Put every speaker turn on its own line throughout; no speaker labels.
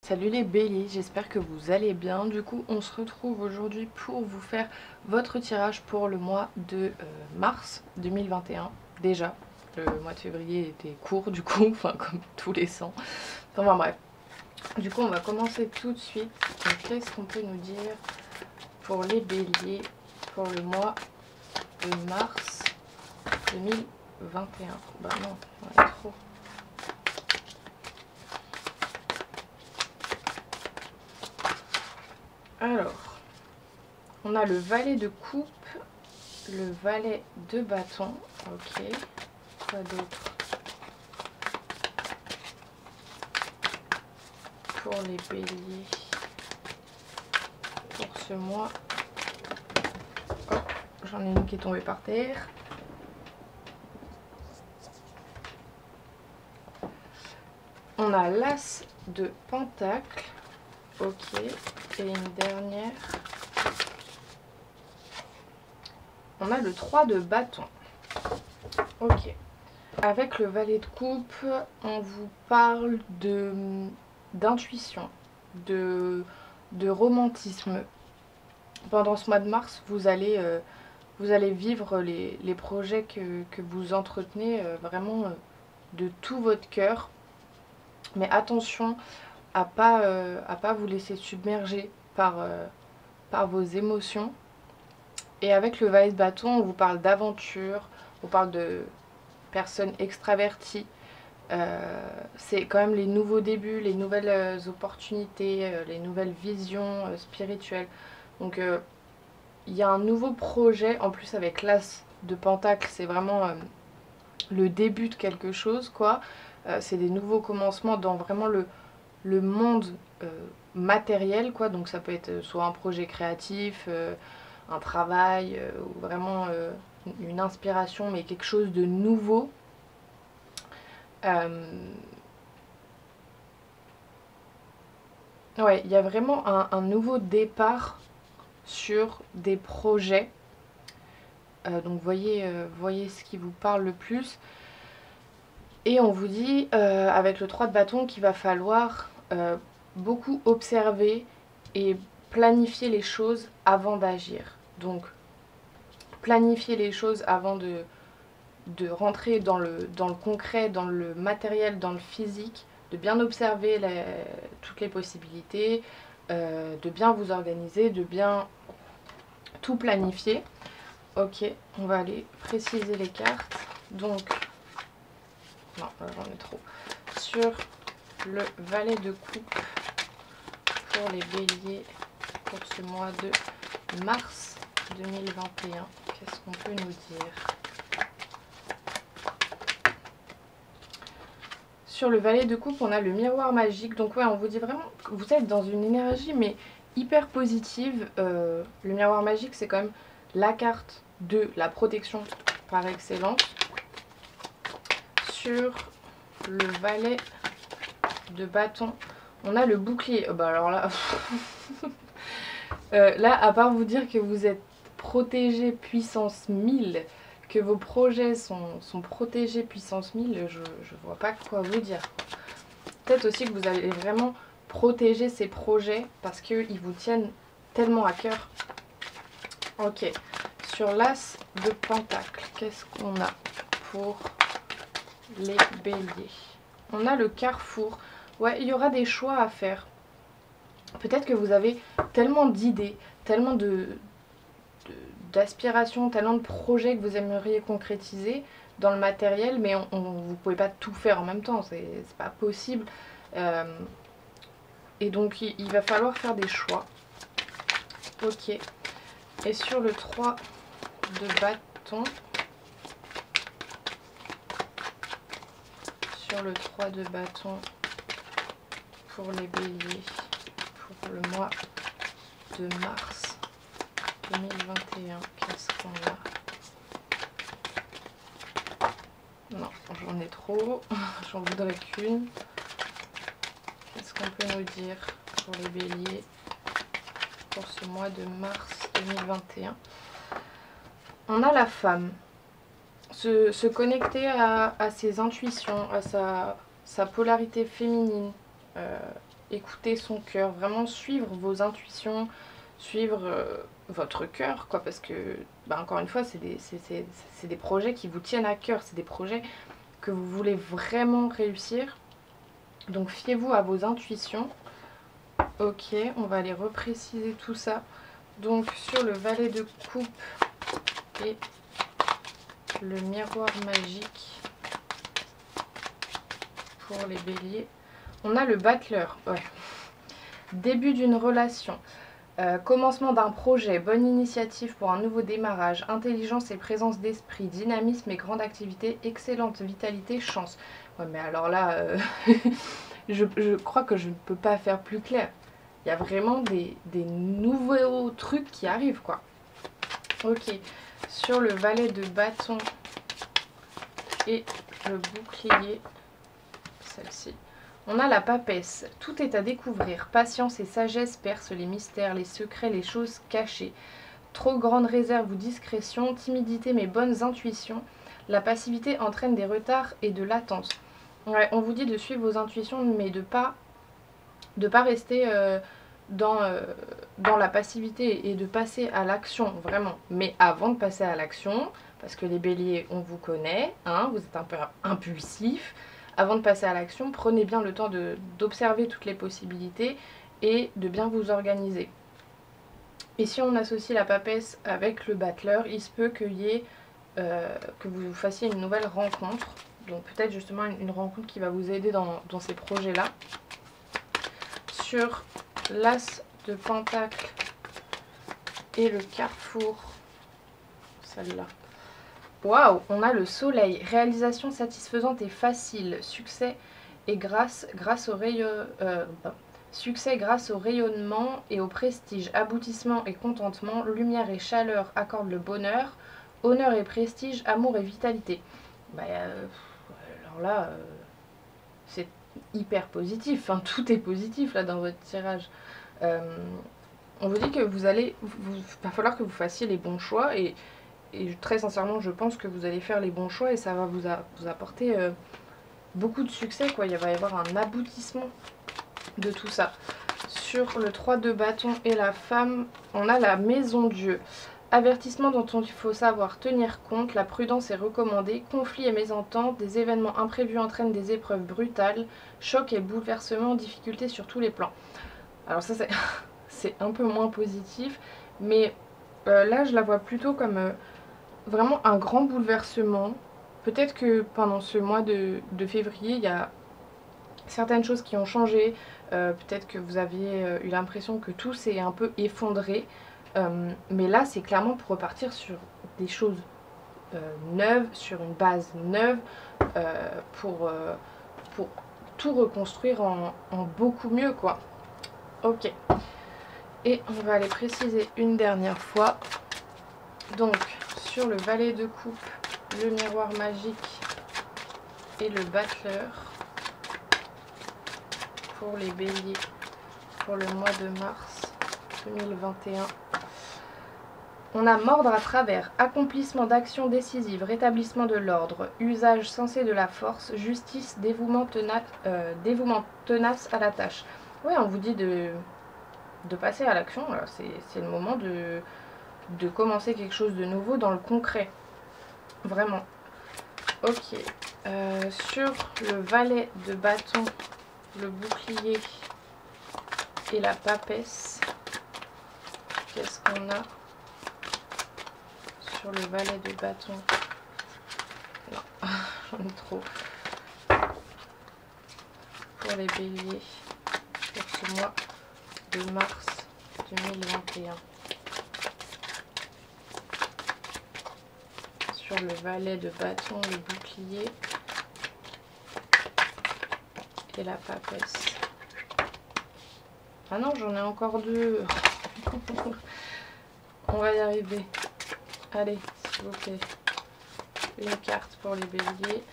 Salut les béliers, j'espère que vous allez bien. Du coup, on se retrouve aujourd'hui pour vous faire votre tirage pour le mois de mars 2021. Déjà, le mois de février était court du coup, enfin comme tous les 100. Enfin bref. Du coup, on va commencer tout de suite. Donc, qu'est-ce qu'on peut nous dire pour les béliers pour le mois de mars 2021? Bah non, on est trop. Alors, on a le valet de coupe, le valet de bâton, ok, quoi d'autre pour les béliers pour ce mois? Oh, j'en ai une qui est tombée par terre. On a l'as de pentacle, ok, et une dernière. On a le 3 de bâton, ok. Avec le valet de coupe, on vous parle d'intuition, de romantisme. Pendant ce mois de mars, vous allez vivre les projets que vous entretenez vraiment de tout votre cœur. Mais attention à pas vous laisser submerger par vos émotions. Et avec le valet de bâton, on vous parle d'aventure, on parle de personnes extraverties. C'est quand même les nouveaux débuts, les nouvelles opportunités, les nouvelles visions spirituelles. Donc il y a un nouveau projet, en plus avec l'as de pentacle, c'est vraiment le début de quelque chose, quoi. C'est des nouveaux commencements dans vraiment le monde matériel, quoi. Donc ça peut être soit un projet créatif, un travail, ou vraiment une inspiration, mais quelque chose de nouveau. Ouais, il y a vraiment un nouveau départ sur des projets. Donc voyez ce qui vous parle le plus. Et on vous dit avec le 3 de bâton qu'il va falloir beaucoup observer et planifier les choses avant d'agir. Donc planifier les choses avant de rentrer dans le concret, dans le matériel, dans le physique, de bien observer toutes les possibilités, de bien vous organiser, de bien tout planifier. Ok, on va aller préciser les cartes. Donc, non, j'en ai trop. Sur le valet de coupe pour les béliers pour ce mois de mars 2021, qu'est-ce qu'on peut nous dire? Sur le valet de coupe, on a le miroir magique. Donc ouais, on vous dit vraiment que vous êtes dans une énergie mais hyper positive. Le miroir magique, c'est quand même la carte de la protection par excellence. Sur le valet de bâton, on a le bouclier. Bah alors là, là, à part vous dire que vous êtes protégé puissance 1000, que vos projets sont protégés puissance 1000, je vois pas quoi vous dire. Peut-être aussi que vous allez vraiment protéger ces projets parce qu'ils vous tiennent tellement à cœur. Ok, sur l'as de pentacle, qu'est-ce qu'on a pour les béliers? On a le carrefour. Ouais, il y aura des choix à faire. Peut-être que vous avez tellement d'idées, tellement d'aspirations, tellement de projets que vous aimeriez concrétiser dans le matériel, mais vous ne pouvez pas tout faire en même temps, c'est pas possible. Et donc il va falloir faire des choix. Ok. Et sur le 3 de bâton, sur le 3 de bâton pour les béliers pour le mois de mars 2021, qu'est-ce qu'on a? Non, j'en ai trop, j'en voudrais qu'une. Qu'est-ce qu'on peut nous dire pour les béliers pour ce mois de mars 2021? On a la femme. Se connecter à ses intuitions, à sa polarité féminine. écouter son cœur, vraiment suivre vos intuitions, suivre votre cœur, quoi, parce que, bah, encore une fois, c'est des projets qui vous tiennent à cœur, c'est des projets que vous voulez vraiment réussir. Donc fiez-vous à vos intuitions. Ok, on va aller repréciser tout ça. Donc sur le valet de coupe et le miroir magique pour les béliers. On a le battleur, ouais. Début d'une relation, commencement d'un projet, bonne initiative pour un nouveau démarrage, intelligence et présence d'esprit, dynamisme et grande activité, excellente vitalité, chance. Ouais, mais alors là, je crois que je ne peux pas faire plus clair. Il y a vraiment des nouveaux trucs qui arrivent, quoi. Ok, sur le valet de bâton et le bouclier, celle-ci. On a la papesse. Tout est à découvrir. Patience et sagesse percent les mystères, les secrets, les choses cachées. Trop grande réserve ou discrétion, timidité mais bonnes intuitions. La passivité entraîne des retards et de l'attente. Ouais, on vous dit de suivre vos intuitions, mais de pas rester dans la passivité et de passer à l'action, vraiment. Mais avant de passer à l'action, parce que les béliers, on vous connaît, hein, vous êtes un peu impulsif. Avant de passer à l'action, prenez bien le temps d'observer toutes les possibilités et de bien vous organiser. Et si on associe la papesse avec le battleur, il se peut qu'il y ait, que vous fassiez une nouvelle rencontre. Donc peut-être justement une rencontre qui va vous aider dans ces projets-là. Sur l'as de pentacle et le carrefour, celle-là. Waouh, on a le soleil, réalisation satisfaisante et facile, succès grâce au rayonnement et au prestige, aboutissement et contentement, lumière et chaleur accordent le bonheur, honneur et prestige, amour et vitalité. Bah, alors là, c'est hyper positif, hein, tout est positif là dans votre tirage. On vous dit que va falloir que vous fassiez les bons choix et très sincèrement je pense que vous allez faire les bons choix et ça va vous apporter beaucoup de succès, quoi. Il va y avoir un aboutissement de tout ça. Sur le 3 de bâton et la femme, on a la maison Dieu. Avertissement dont il faut savoir tenir compte, la prudence est recommandée, conflits et mésententes, des événements imprévus entraînent des épreuves brutales, chocs et bouleversements, difficultés sur tous les plans. Alors ça c'est un peu moins positif, mais là je la vois plutôt comme vraiment un grand bouleversement. Peut-être que pendant ce mois de février, il y a certaines choses qui ont changé. Peut-être que vous aviez eu l'impression que tout s'est un peu effondré. Mais là, c'est clairement pour repartir sur des choses neuves, sur une base neuve, pour tout reconstruire en beaucoup mieux, quoi. Ok. Et on va aller préciser une dernière fois. Donc, sur le valet de coupe, le miroir magique et le battleur pour les béliers pour le mois de mars 2021. On a mordre à travers, accomplissement d'actions décisives, rétablissement de l'ordre, usage sensé de la force, justice, dévouement tenace à la tâche. Ouais, on vous dit de passer à l'action. C'est le moment de commencer quelque chose de nouveau dans le concret. Vraiment. Ok. Sur le valet de bâton, le bouclier et la papesse, qu'est-ce qu'on a sur le valet de bâton? Non, j'en ai trop. Pour les béliers, pour ce mois de mars 2021. Sur le valet de bâton, le bouclier et la papesse. Ah non, j'en ai encore deux. On va y arriver. Allez, s'il vous plaît. Une carte pour les béliers.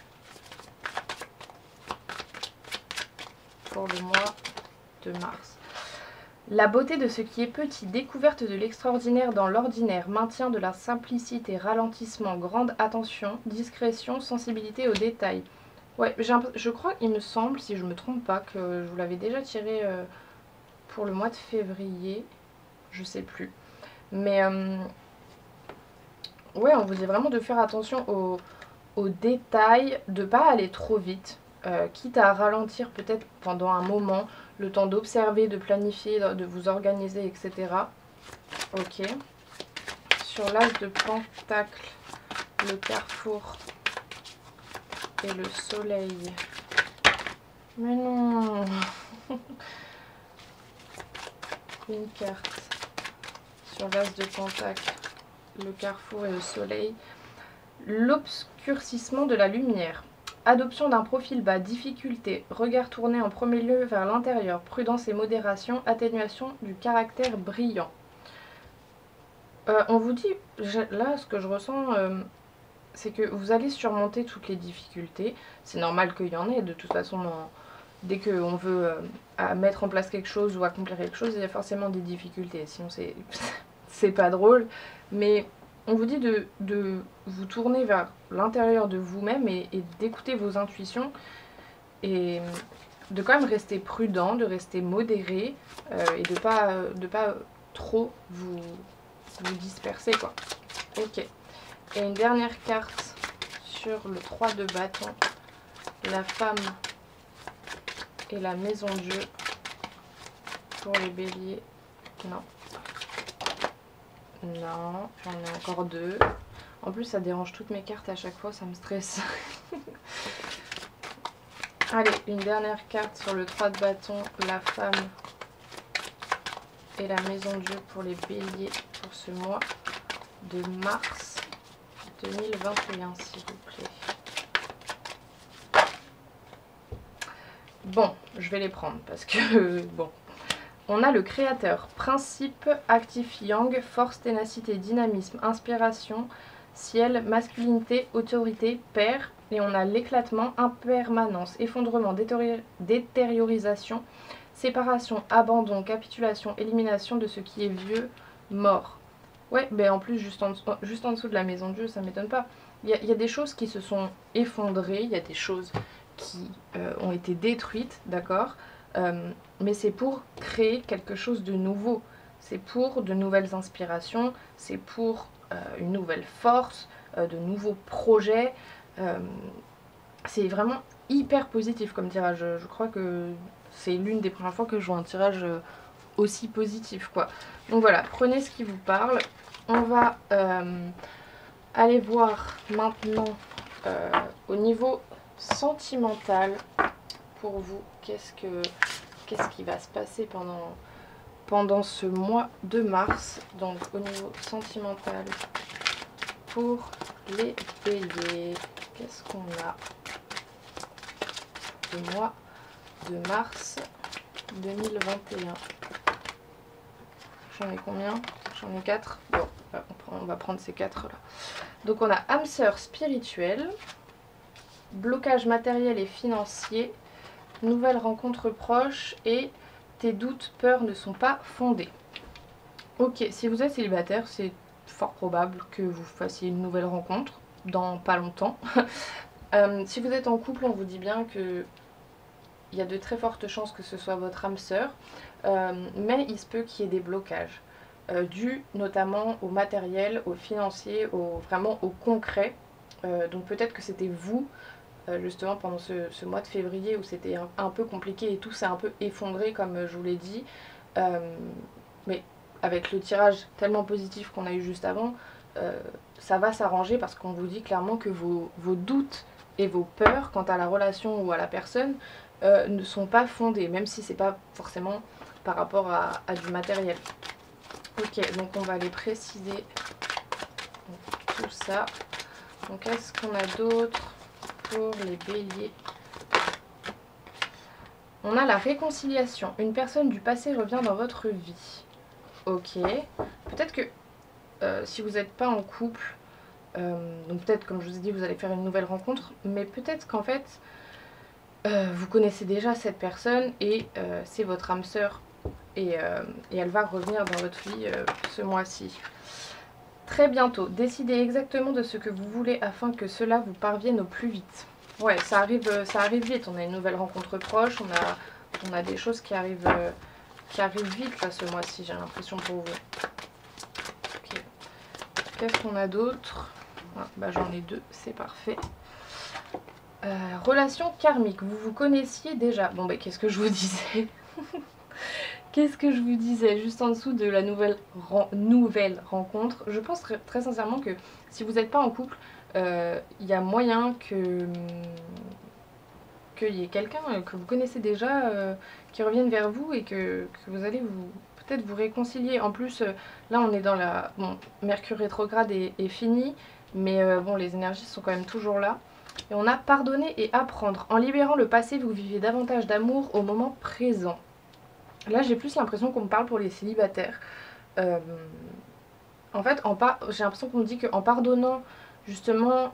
Pour le mois de mars. La beauté de ce qui est petit, découverte de l'extraordinaire dans l'ordinaire, maintien de la simplicité, ralentissement, grande attention, discrétion, sensibilité aux détails, Ouais, je crois, il me semble, si je me trompe pas, que je vous l'avais déjà tiré pour le mois de février. Je sais plus. Mais ouais, on vous dit vraiment de faire attention aux détails, de pas aller trop vite, quitte à ralentir peut-être pendant un moment, le temps d'observer, de planifier, de vous organiser, etc. Ok. Sur l'as de pentacle, le carrefour et le soleil. Mais non. Une carte sur l'as de pentacle, le carrefour et le soleil. L'obscurcissement de la lumière. Adoption d'un profil bas, difficulté, regard tourné en premier lieu vers l'intérieur, prudence et modération, atténuation du caractère brillant. On vous dit, là ce que je ressens, c'est que vous allez surmonter toutes les difficultés. C'est normal qu'il y en ait, de toute façon, dès qu'on veut mettre en place quelque chose ou accomplir quelque chose, il y a forcément des difficultés, sinon c'est pas drôle. Mais on vous dit de vous tourner vers l'intérieur de vous-même et d'écouter vos intuitions et de quand même rester prudent, de rester modéré et de pas trop vous disperser, quoi. Ok. Et une dernière carte sur le 3 de bâton, la femme et la maison de jeu pour les béliers. Non. Non, j'en ai encore deux. En plus, ça dérange toutes mes cartes à chaque fois, ça me stresse. Allez, une dernière carte sur le 3 de bâton, la femme et la maison de jeu pour les béliers pour ce mois de mars 2021, s'il vous plaît. Bon, je vais les prendre parce que, bon. On a le créateur, principe, actif yang, force, ténacité, dynamisme, inspiration, ciel, masculinité, autorité, père. Et on a l'éclatement, impermanence, effondrement, détériorisation, séparation, abandon, capitulation, élimination de ce qui est vieux, mort. Ouais, ben en plus, juste en dessous de la maison de jeu, ça m'étonne pas. Il y a des choses qui se sont effondrées, il y a des choses qui ont été détruites, d'accord, mais c'est pour créer quelque chose de nouveau. C'est pour de nouvelles inspirations, c'est pour une nouvelle force, de nouveaux projets. C'est vraiment hyper positif comme tirage. Je crois que c'est l'une des premières fois que je vois un tirage aussi positif, quoi. Donc voilà, prenez ce qui vous parle. On va aller voir maintenant au niveau sentimental pour vous. Qu'est-ce qui va se passer pendant ce mois de mars? Donc au niveau sentimental pour les béliers, qu'est-ce qu'on a le mois de mars 2021? J'en ai combien? J'en ai 4. Bon, on va prendre ces 4 là. Donc on a âme sœur spirituelle, blocage matériel et financier, nouvelle rencontre proche et tes doutes, peurs ne sont pas fondés. Ok, si vous êtes célibataire, c'est fort probable que vous fassiez une nouvelle rencontre dans pas longtemps. Si vous êtes en couple, on vous dit bien que il y a de très fortes chances que ce soit votre âme sœur, mais il se peut qu'il y ait des blocages dus notamment au matériel, au financier, vraiment au concret. Donc peut-être que c'était vous justement pendant ce mois de février où c'était un peu compliqué et tout s'est un peu effondré comme je vous l'ai dit. Mais avec le tirage tellement positif qu'on a eu juste avant, ça va s'arranger parce qu'on vous dit clairement que vos doutes et vos peurs quant à la relation ou à la personne ne sont pas fondées, même si c'est pas forcément par rapport à du matériel. Ok, donc on va les préciser, donc, tout ça. Donc qu'est-ce qu'on a d'autre pour les béliers? On a la réconciliation. Une personne du passé revient dans votre vie. Ok. Peut-être que si vous n'êtes pas en couple, donc peut-être comme je vous ai dit vous allez faire une nouvelle rencontre, mais peut-être qu'en fait vous connaissez déjà cette personne et c'est votre âme sœur et elle va revenir dans votre vie ce mois-ci. Très bientôt, décidez exactement de ce que vous voulez afin que cela vous parvienne au plus vite. Ouais, ça arrive vite. On a une nouvelle rencontre proche, on a des choses qui arrivent vite là ce mois-ci, j'ai l'impression pour vous. Ok. Qu'est-ce qu'on a d'autre? Ah, bah, j'en ai deux, c'est parfait. Relation karmique, vous vous connaissiez déjà. Bon bah qu'est-ce que je vous disais? Qu'est-ce que je vous disais juste en dessous de la nouvelle rencontre? Je pense très sincèrement que si vous n'êtes pas en couple, il y a moyen qu'il y ait quelqu'un que vous connaissez déjà qui revienne vers vous et que vous allez peut-être vous réconcilier. En plus, là on est dans la... Bon, Mercure rétrograde est fini, mais bon, les énergies sont quand même toujours là. Et on a pardonner et apprendre. En libérant le passé, vous vivez davantage d'amour au moment présent. Là, j'ai plus l'impression qu'on me parle pour les célibataires. En fait, j'ai l'impression qu'on me dit qu'en pardonnant justement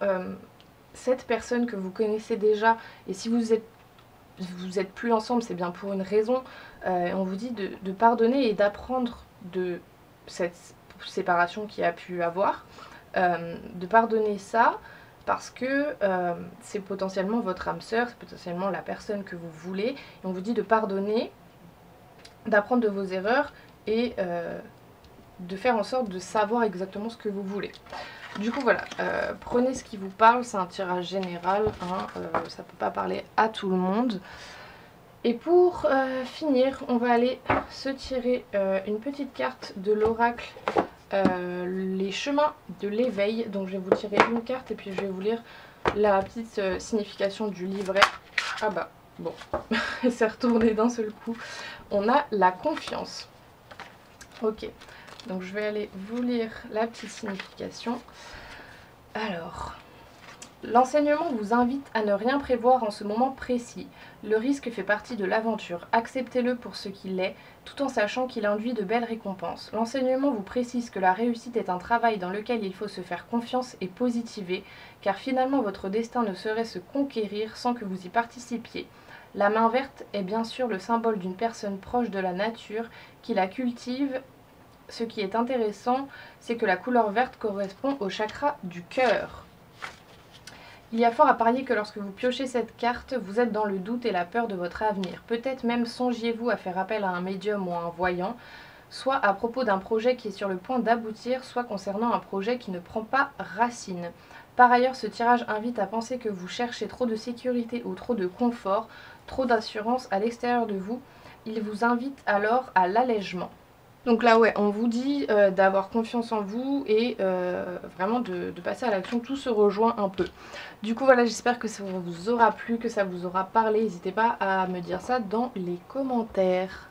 cette personne que vous connaissez déjà, et si vous êtes plus ensemble, c'est bien pour une raison, on vous dit de pardonner et d'apprendre de cette séparation qu'il y a pu avoir, de pardonner ça, parce que c'est potentiellement votre âme sœur, c'est potentiellement la personne que vous voulez, et on vous dit de pardonner, d'apprendre de vos erreurs et de faire en sorte de savoir exactement ce que vous voulez. Du coup voilà, prenez ce qui vous parle, c'est un tirage général, hein, ça peut pas parler à tout le monde. Et pour finir, on va aller se tirer une petite carte de l'oracle, les chemins de l'éveil. Donc je vais vous tirer une carte et puis je vais vous lire la petite signification du livret. Ah bah bon, c'est retourné d'un seul coup. On a la confiance. Ok, donc je vais aller vous lire la petite signification. Alors, l'enseignement vous invite à ne rien prévoir en ce moment précis. Le risque fait partie de l'aventure. Acceptez-le pour ce qu'il est, tout en sachant qu'il induit de belles récompenses. L'enseignement vous précise que la réussite est un travail dans lequel il faut se faire confiance et positiver, car finalement votre destin ne saurait se conquérir sans que vous y participiez. La main verte est bien sûr le symbole d'une personne proche de la nature qui la cultive. Ce qui est intéressant, c'est que la couleur verte correspond au chakra du cœur. Il y a fort à parier que lorsque vous piochez cette carte, vous êtes dans le doute et la peur de votre avenir. Peut-être même songiez-vous à faire appel à un médium ou à un voyant, soit à propos d'un projet qui est sur le point d'aboutir, soit concernant un projet qui ne prend pas racine. Par ailleurs, ce tirage invite à penser que vous cherchez trop de sécurité ou trop de confort, trop d'assurance à l'extérieur de vous. Il vous invite alors à l'allègement. Donc là ouais, on vous dit d'avoir confiance en vous et vraiment de passer à l'action, tout se rejoint un peu. Du coup voilà, j'espère que ça vous aura plu, que ça vous aura parlé, n'hésitez pas à me dire ça dans les commentaires.